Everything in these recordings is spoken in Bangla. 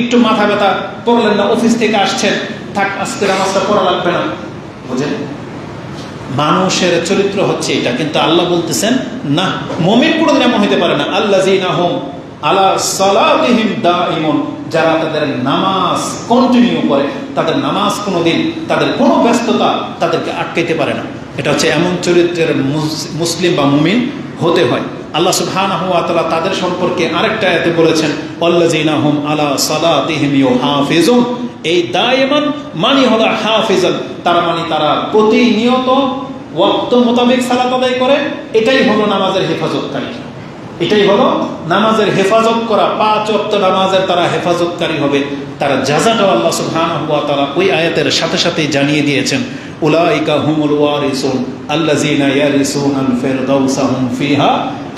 একটু মাথা ব্যথা পড়লেন না, অফিস থেকে আসছেন, থাক আজকে নামাজটা পড়া লাগবে না। বুঝেন, মানুষের চরিত্র হচ্ছে এটা। কিন্তু আল্লাহ বলতেছেন না, মুমিন কোনোদিন এমন হইতে পারে না। আল্লাযীনা হুম আলা সালাতিহিম দাঈমুন, যারা তাদের নামাজ কন্টিনিউ করে, তাদের নামাজ কোনোদিন, তাদের কোনো ব্যস্ততা তাদেরকে আটকাইতে পারে না। এটা হচ্ছে এমন চরিত্রের মুসলিম বা মুমিন হতে হয়। আল্লাহ সুবহানাহু ওয়া তাআলা তাদের সম্পর্কে আরেকটা আয়াতে বলেছেন, আল্লাযীনা হুম আলা সালাতিহিম ইউহাফিজুন। এই দায়মান মানে হলো হাফিজান, তার মানে তারা প্রতিনিয়ত ওয়াক্ত মোতাবেক সালাত আদায় করে। এটাই হলো নামাজের হেফাজতকারী, এটাই হলো নামাজের হেফাজত করা। 5 ওয়াক্ত নামাজের তারা হেফাজতকারী হবে। তারা জাযাটাও আল্লাহ সুবহানাহু ওয়া তাআলা ওই আয়াতের সাথে সাথেই জানিয়ে দিয়েছেন, উলাইকা হুমুল ওয়ারিসুন আল্লাযীনা ইয়ারিসুনাল ফিরদাউসা হুম ফিহা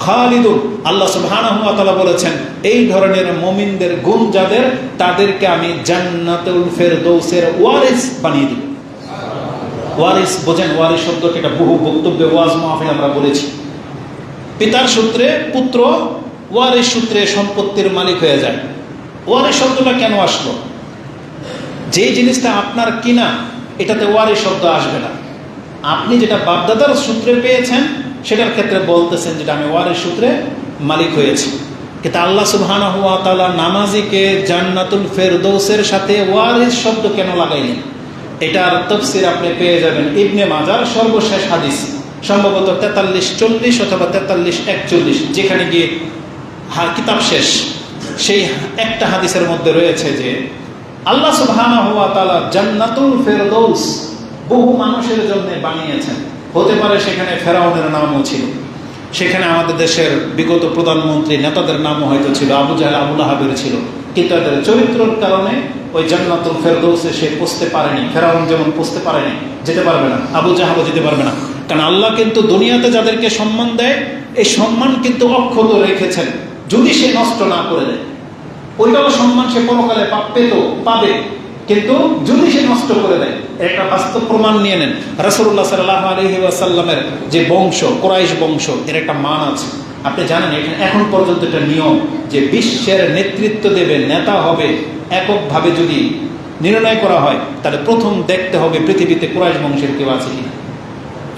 খালিদুন। আল্লাহ সুবহানাহু ওয়া তাআলা বলেছেন, এই ধরনের মুমিনদের গুণ যাদের, তাদেরকে আমি জান্নাতুল ফিরদাউসের ওয়ারিস বানিয়ে দিব। ওয়ারিস বোঝেন, ওয়ারিস শব্দটা এটা বহু বক্তব্যে ওয়াজ মাহফিলে আমরা বলেছি। পিতার সূত্রে পুত্র, ওয়ারিস সূত্রে সম্পত্তির মালিক হয়ে যায়। ওয়ারিস শব্দটা কেন আসলো? যে জিনিসটা আপনার কিনা, এটাতে ওয়ারিস শব্দ আসবে না। আপনি যেটা বাপদাদার সূত্রে পেয়েছেন, সেটার ক্ষেত্রে বলতেছেন যেটা আমি ওয়ারিস সূত্রে মালিক হয়েছি। কিন্তু আল্লাহ সুবহানাহু ওয়া তাআলা নামাজিকে জান্নাতুল ফেরদৌসের সাথে ওয়ারিস শব্দ কেন লাগাইলেন? এটার তাফসীর আপনি পেয়ে যাবেন ইবনে মাজার সর্বশেষ হাদিস, সম্ভবত 43-40 অথবা 43-41, যেখানে গিয়ে কিতাব শেষ, সেই একটা হাদিসের মধ্যে রয়েছে যে আল্লাহ সুবহানাহু ওয়া তাআলা জান্নাতুল ফেরদৌস বহু মানুষের জন্য বানিয়েছেন। হতে পারে সেখানে ফেরাউনের নামও ছিল, সেখানে আমাদের দেশের বিগত প্রধানমন্ত্রী নেতাদের নামও হয়তো ছিল, আবু জাহেল আবু লাহাবের ছিল। কিন্তু তাদের চরিত্রের কারণে ওই জান্নাতুল ফেরদৌসে সে পৌঁছতে পারেনি। ফেরাউন যেমন পৌঁছতে পারেনি, যেতে পারবে না, আবু জাহেলও যেতে পারবে না। কারণ আল্লাহ কিন্তু দুনিয়াতে যাদেরকে সম্মান দেয়, এই সম্মান কিন্তু অক্ষত রেখেছেন। যদি সে নষ্ট না করে দেয়, ওইটাও সম্মান সে পরকালে পাবে। কিন্তু যদি সে নষ্ট করে দেয়, একটা বাস্তব প্রমাণ নিয়ে নেন। রাসূলুল্লাহ সাল্লাল্লাহু আলাইহি ওয়াসাল্লামের যে বংশ, কুরাইশ বংশ, এর একটা মান আছে। আপনি জানেন এখন পর্যন্ত একটা নিয়ম যে বিশ্বের নেতৃত্ব দেবে, নেতা হবে, এককভাবে যদি নির্ণয় করা হয়, তাহলে প্রথম দেখতে হবে পৃথিবীতে কুরাইশ বংশের কেউ আছে কিনা,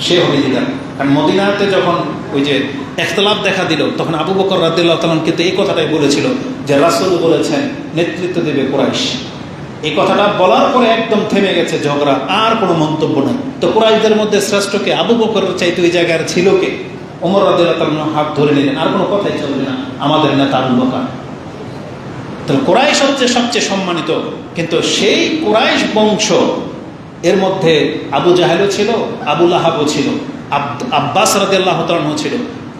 সে হবে লিডার। কারণ মদিনাতে যখন ওই যে ইখতিলাফ দেখা দিল, তখন আবু বকর রাদিয়াল্লাহু তাআলা কিন্তু এই কথাটাই বলেছিল যে রাসূল বলেছেন নেতৃত্ব দেবে কুরাইশ। এই কথাটা বলার পরে একদম থেমে গেছে ঝগড়া, আর কোনো মন্তব্য নেই। তো কুরাইশদের মধ্যে শ্রেষ্ঠকে আবু বকরের চাইতে ওই জায়গায় ছিল কে? ওমর রাদিয়াল্লাহু তাআলা হাত ধরে নিলেন, আর কোনো কথাই চলবে না, আমাদের নেতা আবু বকর। তো কুরাইশ হচ্ছে সবচেয়ে সম্মানিত। কিন্তু সেই কুরাইশ বংশ, এর মধ্যে আবু জাহেলও ছিল, আবু লাহাবও ছিল, আব্বাস রাদিয়াল্লাহু তাআলা ছিল,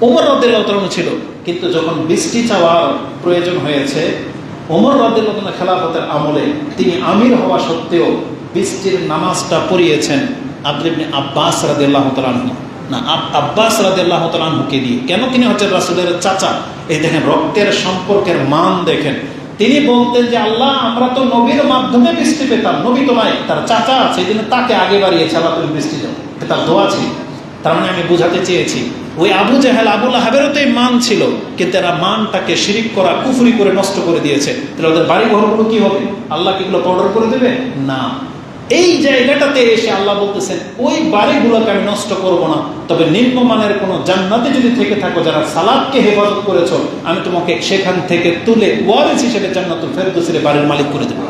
ওমর রাদিয়াল্লাহু তাআলা ছিল। কিন্তু যখন বৃষ্টি চাওয়ার প্রয়োজন হয়েছে, ওমর রাদিয়াল্লাহু তাআলা খেলাফতের আমলে তিনি আমির হওয়া সত্ত্বেও বৃষ্টির নামাজটা পড়িয়েছেন আব্বাস রাদিয়াল্লাহু তাআলা না, আব্বাস রাদিয়াল্লাহু তাআলা দিয়ে। কেন? তিনি হচ্ছেন রাসূলের চাচা। এই দেখেন রক্তের সম্পর্কের মান দেখেন। তিনি বলতেন যে আল্লাহ, আমরা তো নবীর মাধ্যমে বৃষ্টি পেতাম, নবী তো নাই, তার চাচা আছে, এই জন্য তাকে আগে বাড়িয়েছে, আল্লাহ তুমি বৃষ্টি দাও, তার দোয়া ছিল। তার মানে আমি বুঝাতে চেয়েছি, ওই আবু জাহেল আবু লাহাবেরও তো এই মান ছিল, কিন্তু এরা মানটাকে শিরিক করা, কুফরি করে নষ্ট করে দিয়েছে। তাহলে ওদের বাড়ি ঘরগুলো কি হবে? আল্লাহ কি এগুলো পাউডার করে দেবে? না। এই জায়গাটাতে এসে আল্লাহ বলতেছেন, ওই বাড়িগুলোকে আমি নষ্ট করব না, তবে নিম্নমানের কোনো জান্নাতে যদি থেকে থাকো, যারা সালাতকে হেফাজত করেছো, আমি তোমাকে সেখান থেকে তুলে ওয়ারিস হিসেবে জান্নাতুল ফেরদৌসের বাড়ির মালিক করে দেব।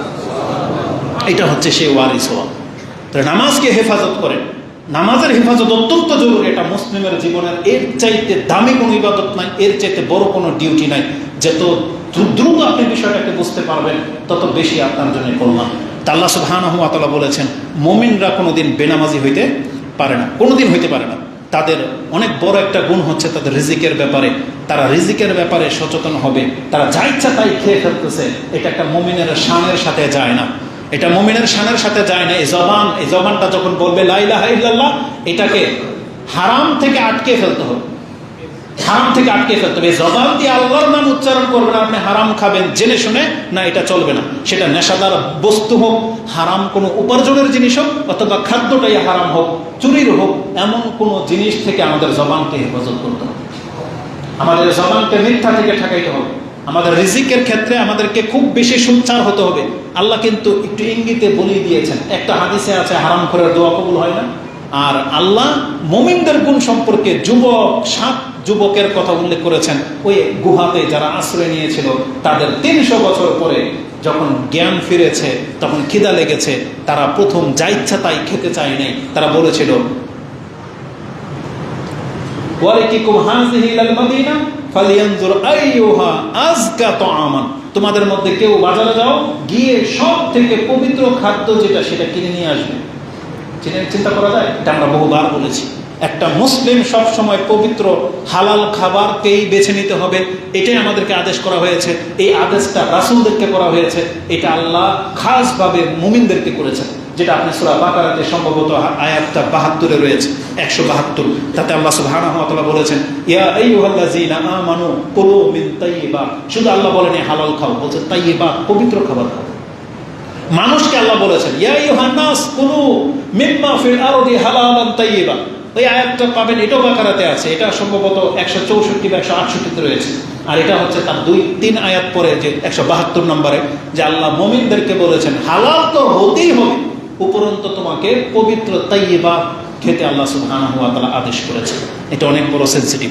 এটা হচ্ছে সেই ওয়ারিস হওয়া। তাহলে নামাজকে হেফাজত করেন। নামাজের হেফাজত অত্যন্ত জরুরি। এটা মুসলিমের জীবনের এর চাইতে দামি কোনো ইবাদত নাই, এর চাইতে বড় কোনো ডিউটি নাই। যত দ্রুত আপনি বিষয়টাকে বুঝতে পারবেন, তত বেশি আপনার জন্য কল্যাণ। আল্লাহ সুবহানাহু ওয়া তাআলা বলেছেন, মুমিনরা কোনোদিন বেনামাজি হইতে পারে না, কোনোদিন হইতে পারে না। তাদের অনেক বড় একটা গুণ হচ্ছে তাদের রিজিকের ব্যাপারে, তারা রিজিকের ব্যাপারে সচেতন হবে। তারা যা ইচ্ছা তাই খেয়ে ফেলতেছে, এটা একটা মুমিনের শানের সাথে যায় না, এটা মুমিনের শানের সাথে যায় না। এই জবানটা যখন বলবে লা ইলাহা ইল্লাল্লাহ, এটাকে হারাম থেকে আটকে ফেলতে হবে, হারাম থেকে আটকে ফেলতে হবে। জবান দিয়ে আল্লাহর নাম উচ্চারণ করবেন, আপনি হারাম খাবেন জেনে শুনে, না, এটা চলবে না। সেটা নেশাদার বস্তু হোক, হারাম কোনো উপার্জনের জিনিস হোক, অথবা খাদ্যটাই হারাম হোক, চুরির হোক, এমন কোনো জিনিস থেকে আমাদের জবানকে হেফাজত করতে হবে। আমাদের জবানকে মিথ্যা থেকে ঠেকাইতে হবে, আমাদের রিজিকের ক্ষেত্রে আমাদেরকে খুব বেশি সোচ্চার হতে হবে। আল্লাহ কিন্তু একটু ইঙ্গিতে বলিয়ে দিয়েছেন, একটা হাদিসে আছে হারাম খোরের দোয়া কবুল হয় না। আর আল্লাহ মুমিনদের গুণ সম্পর্কে 7 যুবকের কথা উল্লেখ করেছেন। ওই গুহাতে যারা আশ্রয় নিয়েছিল তাদের 300 বছর পরে যখন জ্ঞান ফিরেছে, তখন খিদা লেগেছে, তারা প্রথম যা ইচ্ছা তাই খেতে চায় নাই। তারা বলেছিল তোমাদের মধ্যে কেউ বাজারে যাও, গিয়ে সব থেকে পবিত্র খাদ্য যেটা সেটা কিনে নিয়ে আসবে। চিন্তা করা যায়? এটা আমরা বহুবার বলেছি। একটা মুসলিম সব সময় পবিত্র হালাল খাবারকেই বেছে নিতে হবে, এটাই আমাদেরকে আদেশ করা হয়েছে। এই আদেশটা রাসূলদেরকে করা হয়েছে, এটা আল্লাহ খাসভাবে মুমিনদেরকে করেছেন, যেটা আপনি সূরা বাকারাতে সম্ভবত আয়াতটা 72-এ রয়েছে, 172। তাতে আল্লাহ সুবহানাহু ওয়া তাআলা বলেছেন ইয়া আইয়ুহাল্লাযীনা আমানু কুলু মিন তাইয়্যিবাত। শুধু আল্লাহ বলেন হালাল খাও, বলছে তাইয়্যিবাত, পবিত্র খাবার খাও। মানুষকে আল্লাহ বলেছেন ইয়া আইয়ুহান নাস কুলু মিম্মা ফিল আরদি হালালান তাইয়্যিবা। ওই আয়াতটা পাবেন, এটাও বাকারাতে আছে, এটা সম্ভবত 164 বা 168-তে রয়েছে। আর এটা হচ্ছে তার 2-3 আয়াত পরে যে 172 নম্বরে, যে আল্লাহ মুমিনদেরকে বলেছেন হালাল তো হতেই হবে, উপরন্ত তোমাকে পবিত্র তাইয়্যিবা খেতে আল্লাহ সুবহানাহু ওয়া তাআলা আদেশ করেছেন। এটা অনেক বড় সেনসিটিভ।